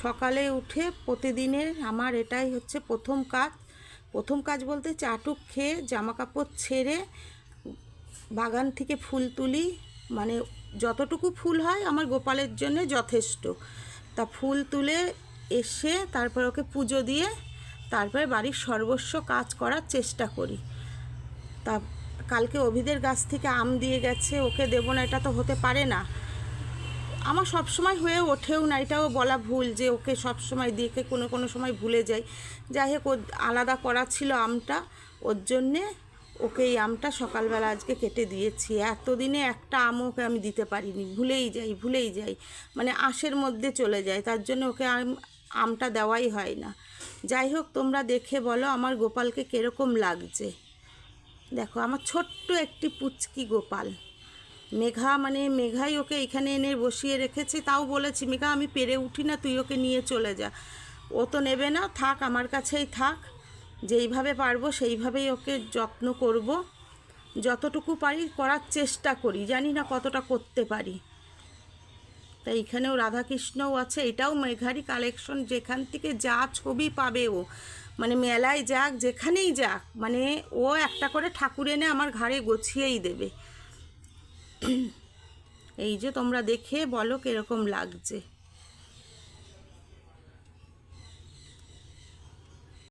সকালে উঠে প্রতিদিনের আমার এটাই হচ্ছে প্রথম কাজ বলতে চাটুক খেয়ে জামা কাপড় ছেড়ে বাগান থেকে ফুল তুলি। মানে যতটুকু ফুল হয় আমার গোপালের জন্য যথেষ্ট। তা ফুল তুলে এসে তারপর ওকে পুজো দিয়ে তারপরে বাড়ির সর্বস্ব কাজ করার চেষ্টা করি। তা কালকে অভিদের গাছ থেকে আম দিয়ে গেছে, ওকে দেবো না এটা তো হতে পারে না। আমার সব সময় হয়ে ওঠেও না, এটাও বলা ভুল যে ওকে সব সময় দেখে কোনো সময় ভুলে যাই। যাই হোক, ও আলাদা করা ছিল আমটা, ওর জন্যে ওকে এই আমটা সকালবেলা আজকে কেটে দিয়েছি। এতদিনে একটা আমও ওকে আমি দিতে পারিনি, ভুলেই যাই মানে আঁশের মধ্যে চলে যায়, তার জন্য ওকে আমটা দেওয়াই হয় না। যাই হোক, তোমরা দেখে বলো আমার গোপালকে কীরকম লাগছে। দেখো আমার ছোট্ট একটি পুচকি গোপাল। মেঘাই ওকে এখানে এনে বসিয়ে রেখেছে। তাও বলেছি, মেঘা আমি পেরে উঠি না, তুই ওকে নিয়ে চলে যা। ও তো নেবে না, থাক আমার কাছেই থাক, যেইভাবে পারবো সেইভাবেই ওকে যত্ন করব। যতটুকু পারি করার চেষ্টা করি, জানি না কতটা করতে পারি। তাই এখানেও রাধাকৃষ্ণও আছে, এটাও মেঘারই কালেকশন। যেখান থেকে যা ছবি পাবে ও, মানে মেলায় যাক যেখানেই যাক, মানে ও একটা করে ঠাকুর এনে আমার ঘাড়ে গোছিয়েই দেবে। এই যে তোমরা দেখে বলো কীরকম লাগছে।